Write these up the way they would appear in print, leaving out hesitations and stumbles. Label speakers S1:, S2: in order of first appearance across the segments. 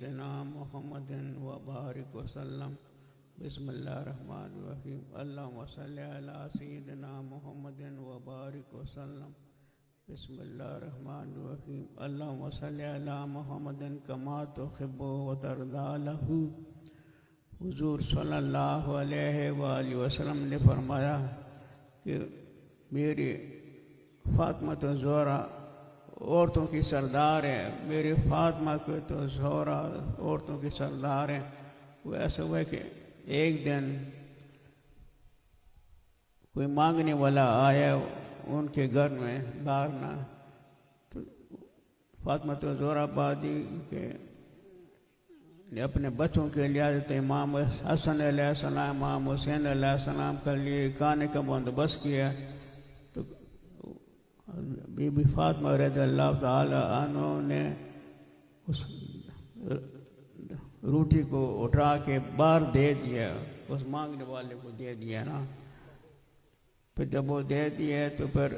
S1: سيدنا محمد وبارك وسلم بسم الله الرحمن الرحيم اللهم صل على سيدنا محمد وبارك وسلم بسم الله الرحمن الرحيم اللهم صل على محمد كما تحب وترضى له حضور صلی اللہ علیہ وآلہ وسلم نے فرمایا کہ میری فاطمہ زہرا عورتوں کی سردار ہے، میری فاطمہ کو تو زہرا عورتوں کی سردار ہے۔ وہ ایسا ہوا کہ ایک دن کوئی مانگنے والا آیا ان کے گھر میں باہر نہ، تو فاطمہ تو زہرا بادی کے اپنے بچوں کے لیے حضرت امام حسن علیہ السلام امام حسین علیہ السلام کے لیے کھانے کا بندوبست کیا، تو بی بی فاطمہ رضی اللہ تعالی عنہ نے اس روٹی کو اٹھا کے باہر دے دیا، اس مانگنے والے کو دے دیا نا۔ پھر جب وہ دے دیا تو پھر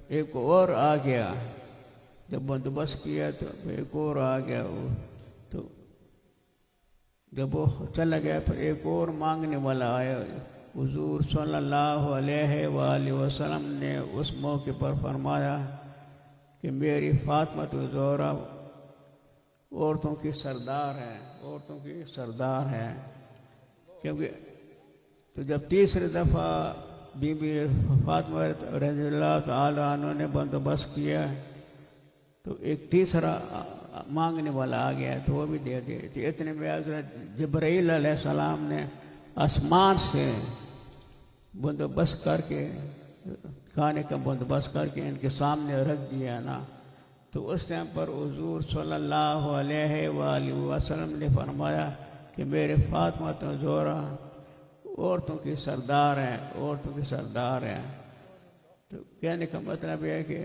S1: ایک اور آ گیا، جب بندوبست کیا تو پھر ایک اور آ گیا، تو جب وہ چلا گیا پھر ایک اور مانگنے والا آیا۔ حضور صلی اللہ علیہ وآلہ وسلم نے اس موقع پر فرمایا کہ میری فاطمہ زہرا عورتوں کی سردار ہے، عورتوں کی سردار ہے، کیونکہ تو جب تیسری دفعہ بی بی فاطمہ رضی اللہ تعالی عنہ نے بندوبست کیا تو ایک تیسرا مانگنے والا آ گیا تو وہ بھی دے دیے تھے۔ اتنے میں حضرت جبرائیل علیہ السلام نے آسمان سے بندوبست کر کے کھانے کا بندوبست کر کے ان کے سامنے رکھ دیا نا، تو اس ٹائم پر حضور صلی اللہ علیہ وآلہ وسلم نے فرمایا کہ میرے فاطمہ زہرا عورتوں کی سردار ہیں، عورتوں کی سردار ہیں۔ تو کہنے کا مطلب یہ ہے کہ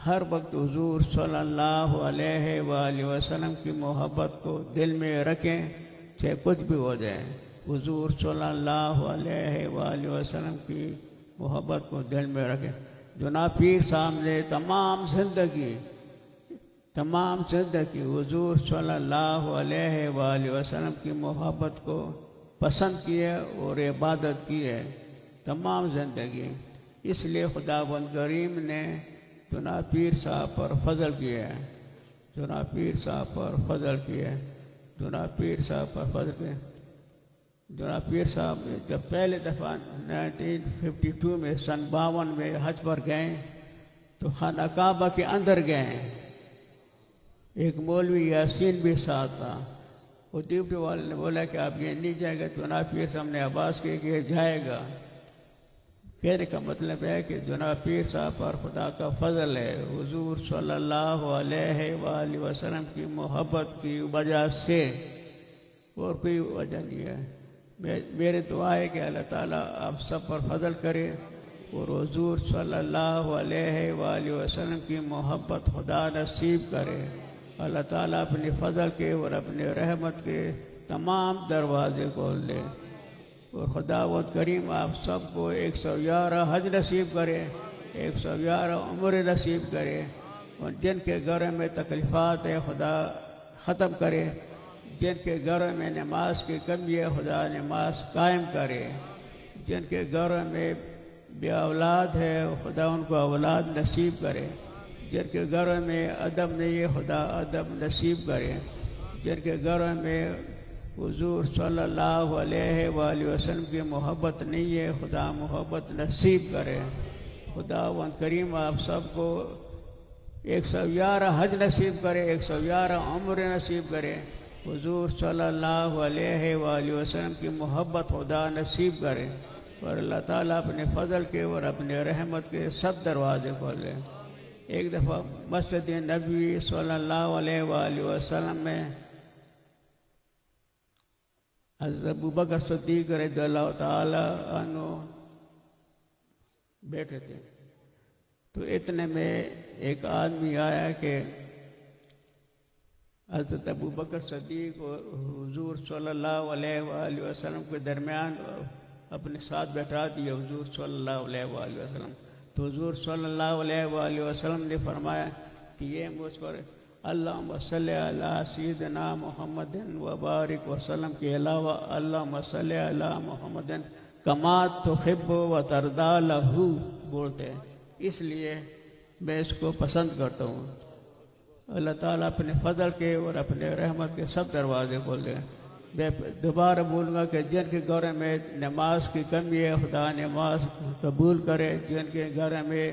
S1: ہر وقت حضور صلی اللہ علیہ وآلہ وسلم کی محبت کو دل میں رکھیں، چاہے کچھ بھی ہو جائے، حضور صلی اللہ علیہ وآلہ وسلم کی محبت کو دل میں رکھیں۔ جناب پیر صاحب نے تمام زندگی حضور صلی اللہ علیہ وآلہ وسلم کی محبت کو پسند کیا اور عبادت کی ہے تمام زندگی، اس لیے خداوند کریم نے جناب پیر صاحب پر فضل کیا ہے، جناب پیر صاحب پر فضل کیا ہے، جناب پیر صاحب پر فضل کیا ہے۔ جناب پیر صاحب جب پہلے دفعہ 1952 میں سن 52 میں حج پر گئے تو خانہ کعبہ کے اندر گئے، ایک مولوی یاسین بھی ساتھ تھا، وہ ڈیوٹی والے نے بولا کہ آپ یہ نہیں جائے گا، جناب پیر صاحب نے آواز کی کہ یہ جائے گا۔ کہنے کا مطلب ہے کہ جناب پیر صاحب پر خدا کا فضل ہے، حضور صلی اللہ علیہ وآلہ وسلم کی محبت کی وجہ سے، اور کوئی وجہ نہیں ہے۔ میرے دعا ہے کہ اللہ تعالیٰ آپ سب پر فضل کرے اور حضور صلی اللہ علیہ وآلہ وسلم کی محبت خدا نصیب کرے۔ اللہ تعالیٰ اپنے فضل کے اور اپنے رحمت کے تمام دروازے کھول دے، اور خداوند کریم آپ سب کو 111 حج نصیب کرے، 111 عمر نصیب کرے، اور جن کے گھروں میں تکلیفات ہے خدا ختم کرے، جن کے گھروں میں نماز کی کمی ہے خدا نماز قائم کرے، جن کے گھروں میں بے اولاد ہے خدا ان کو اولاد نصیب کرے، جن کے گھروں میں ادب نہیں ہے خدا ادب نصیب کرے، جن کے گھروں میں حضور صلی اللہ علیہ وآلہ وسلم کی محبت نہیں ہے خدا محبت نصیب کرے۔ خداوند کریم آپ سب کو 111 حج نصیب کرے، 111 عمر نصیب کرے، حضور صلی اللہ علیہ وآلہ وسلم کی محبت خدا نصیب کرے، اور اللہ تعالیٰ اپنے فضل کے اور اپنے رحمت کے سب دروازے کھولے۔ ایک دفعہ مسجد نبوی صلی اللہ علیہ وآلہ وسلم میں حضرت ابوبکر صدیق رضی اللہ تعالی عنہ بیٹھے تھے، تو اتنے میں ایک آدمی آیا کہ حضرت ابوبکر صدیق اور حضور صلی اللہ علیہ وآلہ وسلم کے درمیان اپنے ساتھ بیٹھا دیا حضور صلی اللہ علیہ وآلہ وسلم، تو حضور صلی اللہ علیہ وآلہ وسلم نے فرمایا کہ یہ مجھ پر اللہم صلی علی سیدنا محمد وبارک وسلم کے علاوہ اللہم صلی علی محمد کما تحب و ترضا لہو بولتے ہیں. اس لیے میں اس کو پسند کرتا ہوں. اللہ تعالیٰ اپنے فضل کے اور اپنے رحمت کے سب دروازے کھول دیں. میں دوبارہ بولوں گا کہ جن کے گھر میں نماز کی کمی ہے خدا نماز قبول کرے. جن کے گھر میں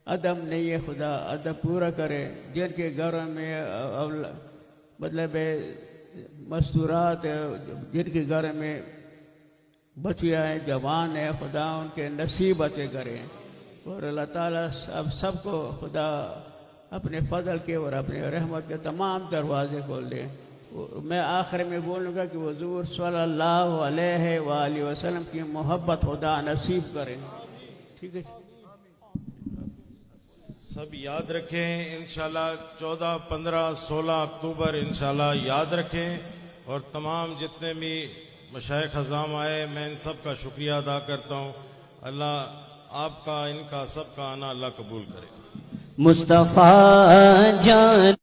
S1: ادب نہیں ہے خدا ادب پورا کرے. جن کے گھر میں مطلب مستورات جن کے گھر میں بچیاں ہیں جوان ہیں خدا ان کے نصیب اچھے کرے. اور اللہ تعالیٰ سب کو خدا اپنے فضل کے اور اپنے رحمت کے تمام دروازے کھول دے. میں آخر میں بولوں گا کہ حضور صلی اللہ علیہ وآلہ وسلم کی محبت خدا نصیب کرے. ٹھیک ہے.
S2: سب یاد رکھیں انشاءاللہ 14, 15, 16 اکتوبر انشاءاللہ یاد رکھیں. اور تمام جتنے بھی مشائخ اعظام آئے میں ان سب کا شکریہ ادا کرتا ہوں. اللہ آپ کا ان کا سب کا آنا اللہ قبول کرے.
S3: مصطفیٰ جان